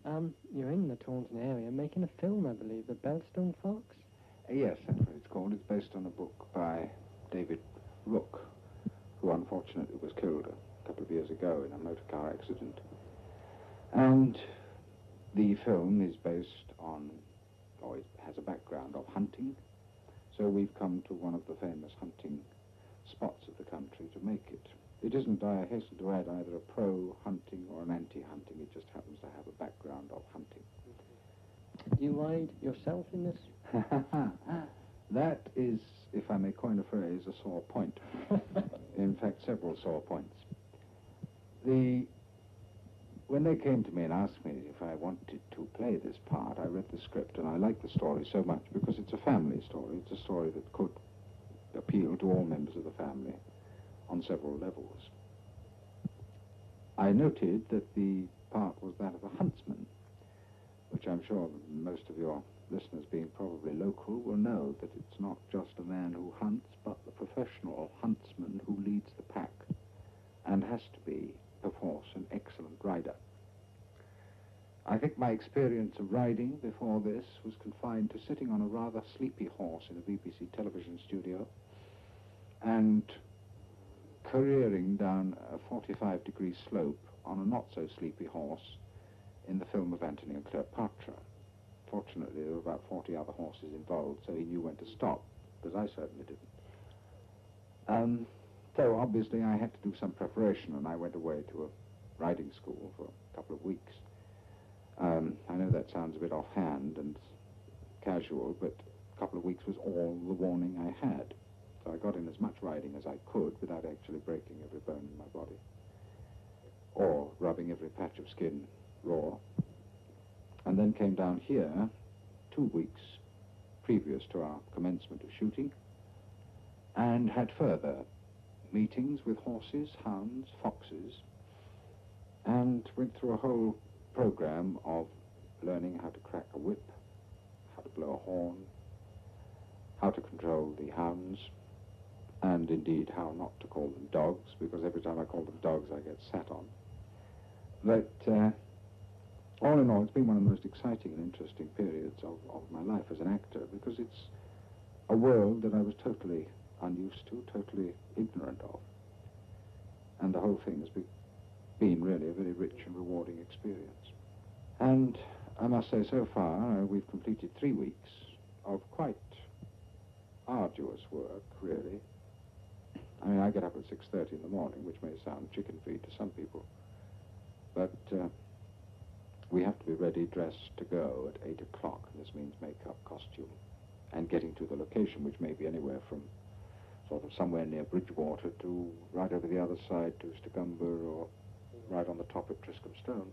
You're in the Taunton area making a film, I believe, The Bellstone Fox? Yes, that's what it's called. It's based on a book by David Rook, who unfortunately was killed a couple of years ago in a motor car accident. And the film is based on, or it has a background of hunting. So we've come to one of the famous hunting spots of the country to make it. It isn't, I hasten to add, either a pro-hunting or an anti-hunting. It just happens to have a background of hunting. Do you ride yourself in this? That is, if I may coin a phrase, a sore point. In fact, several sore points. When they came to me and asked me if I wanted to play this part, I read the script and I liked the story so much because it's a family story. It's a story that could appeal to all members of the family on several levels. I noted that the part was that of a huntsman, which I'm sure most of your listeners, being probably local, will know that it's not just a man who hunts, but the professional huntsman who leads the pack and has to be, perforce, an excellent rider. I think my experience of riding before this was confined to sitting on a rather sleepy horse in a BBC television studio and careering down a 45-degree slope on a not-so-sleepy horse in the film of Antony and Cleopatra. Fortunately, there were about 40 other horses involved, so he knew when to stop, but I certainly didn't. So obviously I had to do some preparation, and I went away to a riding school for a couple of weeks. I know that sounds a bit offhand and casual, but a couple of weeks was all the warning I had. So I got in as much riding as I could without actually breaking every bone in my body or rubbing every patch of skin raw. And then came down here 2 weeks previous to our commencement of shooting and had further meetings with horses, hounds, foxes, and went through a whole program of learning how to crack a whip, how to blow a horn, how to control the hounds, and indeed how not to call them dogs, because every time I call them dogs I get sat on. But all in all, it's been one of the most exciting and interesting periods of my life as an actor, because it's a world that I was totally unused to, totally ignorant of. And the whole thing has been really a very rich and rewarding experience. And I must say, so far, we've completed 3 weeks of quite arduous work, really. I mean, I get up at 6:30 in the morning, which may sound chicken feed to some people, but we have to be ready, dressed to go at 8 o'clock, and this means makeup, costume, and getting to the location, which may be anywhere from sort of somewhere near Bridgewater to right over the other side to Stigumber or right on the top at Triscombe Stone.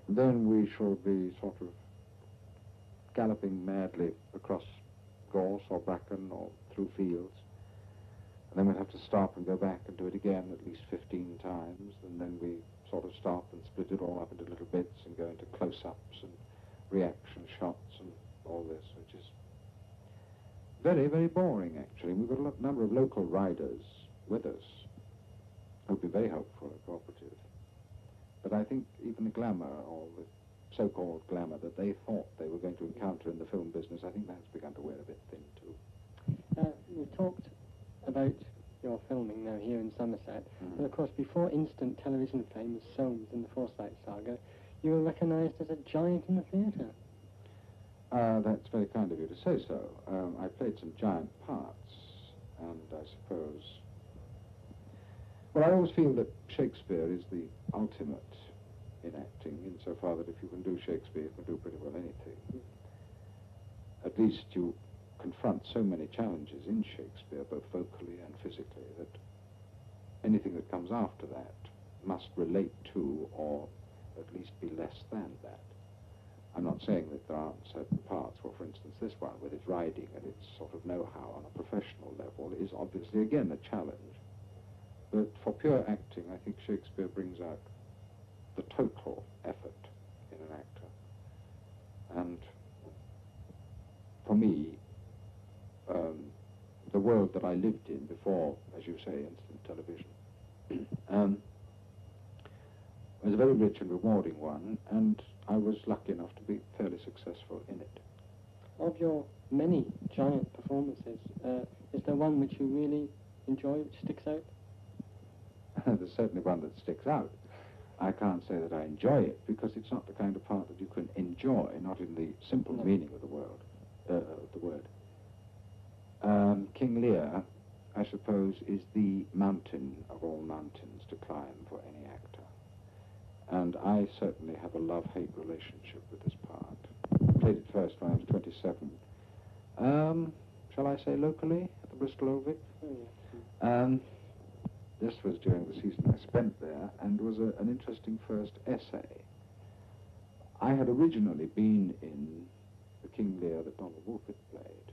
Then we shall be sort of galloping madly across gorse or bracken or through fields. And then we'd have to stop and go back and do it again at least 15 times. And then we sort of stop and split it all up into little bits and go into close-ups and reaction shots and all this, which is very, very boring, actually. We've got a number of local riders with us who'd be very helpful and cooperative. But I think even the glamour, or the so-called glamour that they thought they were going to encounter in the film business, I think that's begun to wear a bit thin, too. You talked about your filming now here in Somerset, but of course before instant television fame as Soames in the Forsyte saga, you were recognised as a giant in the theatre. That's very kind of you to say so. I played some giant parts, and I suppose... Well, I always feel that Shakespeare is the ultimate in acting, insofar that if you can do Shakespeare, you can do pretty well anything. At least you confront so many challenges in Shakespeare, both vocally and physically, that anything that comes after that must relate to, or at least be less than that. I'm not saying that there aren't certain parts. Well, for instance, this one, with its writing and its sort of know-how on a professional level, is obviously, again, a challenge. But for pure acting, I think Shakespeare brings out the total effort in an actor. And for me, the world that I lived in before, as you say, instant television, was a very rich and rewarding one, and I was lucky enough to be fairly successful in it. Of your many giant performances, is there one which you really enjoy, which sticks out? There's certainly one that sticks out. I can't say that I enjoy it, because it's not the kind of part that you can enjoy, not in the simple meaning of the word. King Lear, I suppose, is the mountain of all mountains to climb for any actor. And I certainly have a love-hate relationship with this part. I played it first when I was 27. Shall I say locally, at the Bristol Old Vic? Oh, yeah. This was during the season I spent there, and was an interesting first essay. I had originally been in the King Lear that Donald Wolfe played.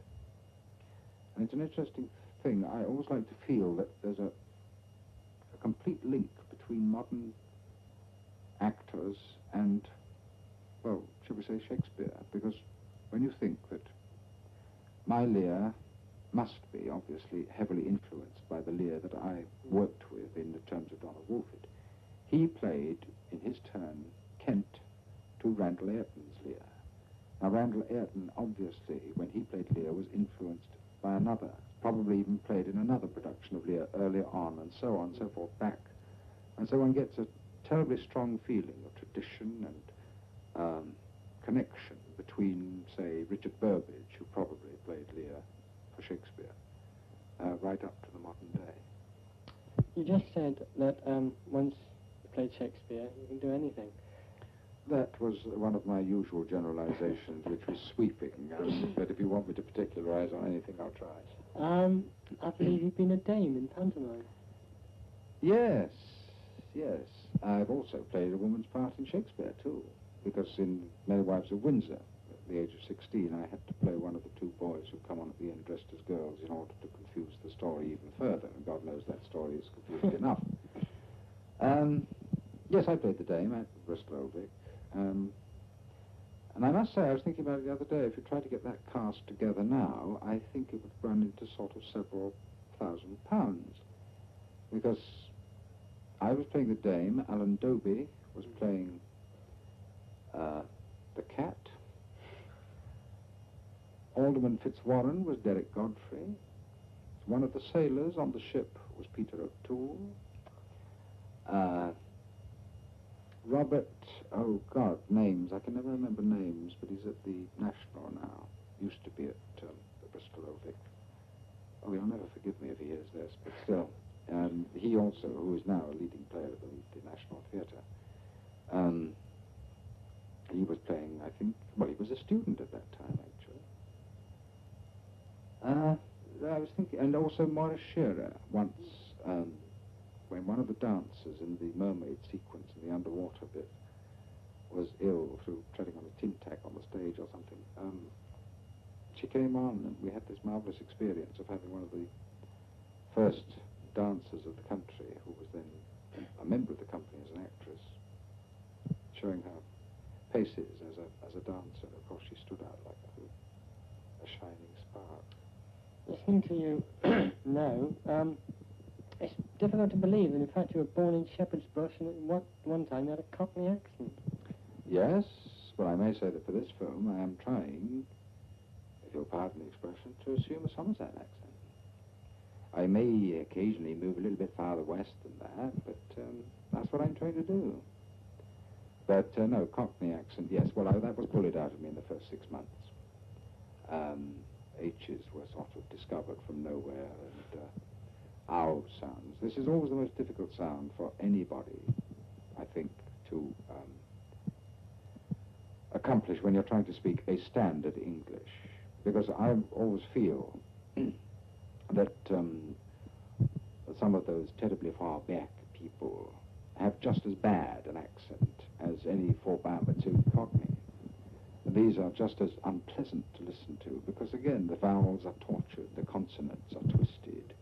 And it's an interesting thing. I always like to feel that there's a complete link between modern actors and, well, should we say Shakespeare? Because when you think that my Lear must be, obviously, heavily influenced by the Lear that I worked with in the terms of Donald Wolfe. He played, in his turn, Kent to Randall Ayrton's Lear. Now, Randall Ayrton, obviously, when he played Lear, was influenced by another, probably even played in another production of Lear earlier on, and so on and so forth back. And so one gets a terribly strong feeling of tradition and connection between, say, Richard Burbage, who probably played Lear for Shakespeare, right up to the modern day. You just said that once you played Shakespeare, you can do anything. That was one of my usual generalizations, which was sweeping, but if you want me to particularize on anything, I'll try. I believe you've been a dame in pantomime. Yes, yes. I've also played a woman's part in Shakespeare, too, because in Merry Wives of Windsor, at the age of 16, I had to play one of the two boys who come on at the end dressed as girls in order to confuse the story even further, and God knows that story is confused enough. Yes, I played the dame at Bristol Old Vic. And I must say, I was thinking about it the other day, if you try to get that cast together now, I think it would run into sort of several £1,000s. Because I was playing the dame, Alan Doby was playing the cat, Alderman Fitzwarren was Derek Godfrey, one of the sailors on the ship was Peter O'Toole, Robert, oh God, names, I can never remember names, but he's at the National now, used to be at the Bristol Old Vic. Oh, he'll never forgive me if he hears this, but still. He also, who is now a leading player at the National Theatre, he was playing, I think, well, he was a student at that time, actually. I was thinking, and also Maurice Shearer, once, when one of the dancers in the mermaid sequence in the underwater bit was ill through treading on a tin tack on the stage or something, she came on and we had this marvellous experience of having one of the first dancers of the country, who was then a member of the company as an actress, showing her paces as a dancer. Of course, she stood out like a shining spark. Listening to you now, it's difficult to believe that in fact you were born in Shepherd's Bush and at one time you had a Cockney accent. Yes, well, I may say that for this film I am trying, if you'll pardon the expression, to assume a Somerset accent. I may occasionally move a little bit farther west than that, but that's what I'm trying to do. But no, Cockney accent, yes, well, that was bullied out of me in the first 6 months. H's were sort of discovered from nowhere, and ow sounds. This is always the most difficult sound for anybody, I think, to accomplish when you're trying to speak a standard English. Because I always feel that some of those terribly far back people have just as bad an accent as any four-bar-two Cockney. These are just as unpleasant to listen to because, again, the vowels are tortured, the consonants are twisted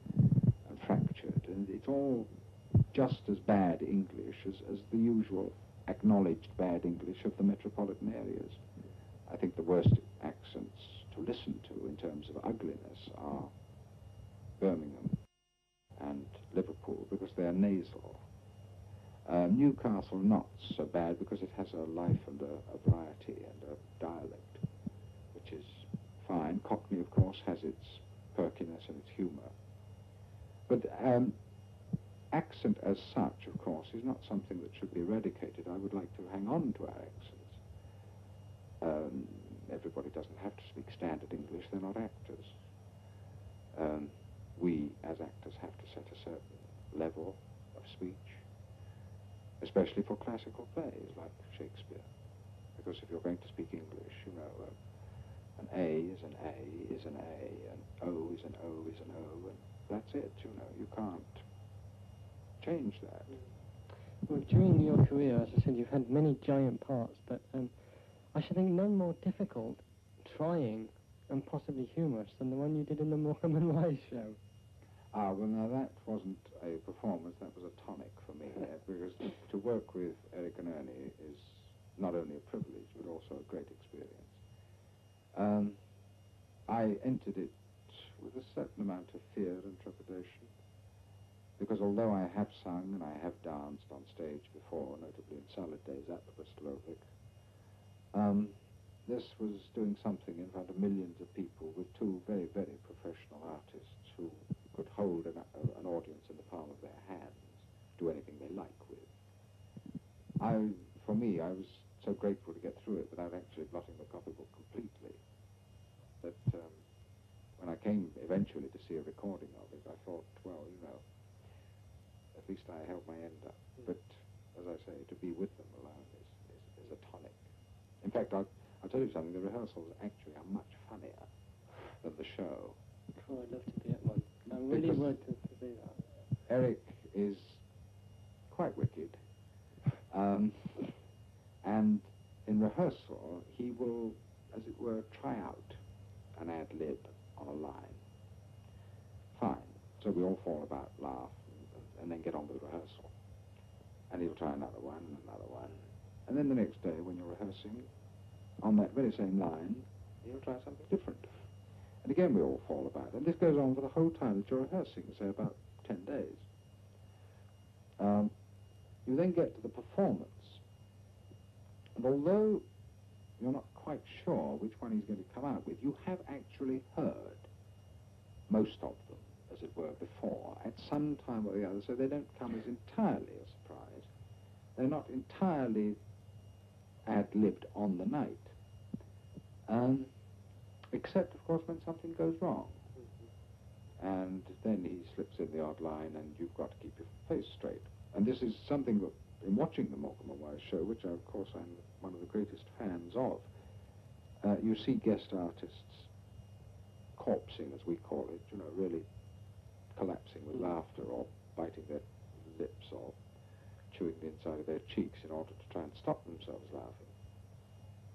and fractured, and it's all just as bad English as the usual acknowledged bad English of the metropolitan areas. I think the worst accents to listen to in terms of ugliness are Birmingham and Liverpool because they are nasal. Newcastle not so bad because it has a life and a variety and a dialect, which is fine. Cockney, of course, has its perkiness and its humour. But accent as such, of course, is not something that should be eradicated. I would like to hang on to our accents. Everybody doesn't have to speak standard English. They're not actors. We, as actors, have to set a certain level of speech, especially for classical plays like Shakespeare. Because if you're going to speak English, you know, an A is an A is an A, and O is an O is an O, and that's it, you know. You can't change that. Well, during your career, as I said, you've had many giant parts, but I should think none more difficult, trying, and possibly humorous than the one you did in the Morecambe and Wise show. Ah, well, now that wasn't a performance, that was a tonic for me, because to work with Eric and Ernie is not only a privilege, but also a great experience. I entered it with a certain amount of fear and trepidation, because although I have sung and I have danced on stage before, notably in salad days at the Bristol Ovic, this was doing something in front of millions of people with two very, very professional artists who could hold an audience in the palm of their hands, do anything they like with. For me, I was so grateful to get through it without actually blotting the copybook completely, that when I came eventually to see a recording of it, I thought, well, you know, at least I held my end up. But, as I say, to be with them alone is a tonic. In fact, I'll tell you something, the rehearsals actually are much funnier than the show. Oh, I'd love to be at one. I really would to see that. Eric is quite wicked, and in rehearsal he will, as it were, try out an ad-lib on a line. Fine. So we all fall about, laugh, and then get on with rehearsal. And he'll try another one, and another one. And then the next day, when you're rehearsing, on that very same line, he'll try something different. And again, we all fall about. And this goes on for the whole time that you're rehearsing, say about 10 days. You then get to the performance. And although you're not quite sure which one he's going to come out with, you have actually heard most of them, as it were, before, at some time or the other, so they don't come as entirely a surprise. They're not entirely ad-libbed on the night. Except, of course, when something goes wrong. And then he slips in the odd line, and you've got to keep your face straight. And this is something that, in watching the Morecambe and Wise show, which, of course, I'm one of the greatest fans of, you see guest artists corpsing, as we call it, you know, really collapsing with laughter, or biting their lips, or chewing the inside of their cheeks in order to try and stop themselves laughing.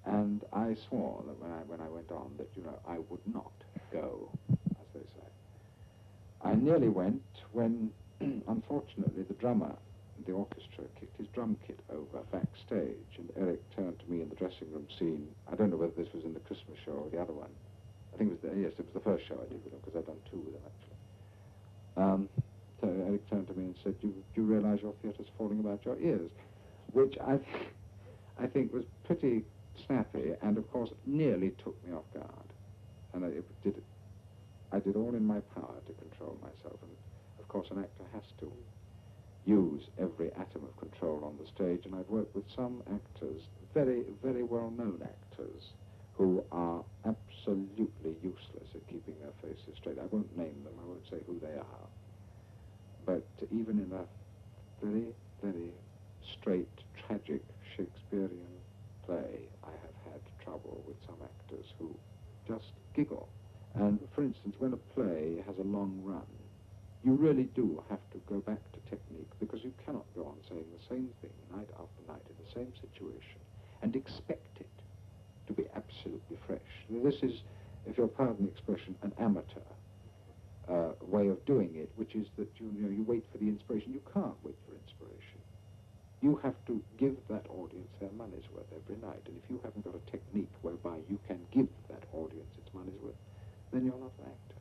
And I swore that when I went on that, you know, I would not go, as they say. I nearly went when, unfortunately, the drummer in the orchestra kicked his drum kit over backstage, and Eric turned to me in the dressing room scene. I don't know whether this was in the Christmas show or the other one. I think it was yes, it was the first show I did with him, because I'd done two with him, actually. So Eric turned to me and said, do you realize your theatre's falling about your ears? Which I think was pretty snappy, and of course nearly took me off guard. And I did all in my power to control myself, and of course an actor has to use every atom of control on the stage, and I've worked with some actors, very, very well-known actors, who are absolutely useless at keeping their faces straight. I won't name them, I won't say who they are, but even in a very, very straight, tragic Shakespearean play, I have had trouble with some actors who just giggle. And for instance, when a play has a long run, you really do have to go back to technique, because you cannot go on saying the same thing night after night in the same situation and expect it to be absolutely fresh. This is, if you'll pardon the expression, an amateur way of doing it, which is that you wait for the inspiration. You can't wait for inspiration. You have to give that audience their money's worth every night, and if you haven't got a technique whereby you can give that audience its money's worth, then you're not an actor.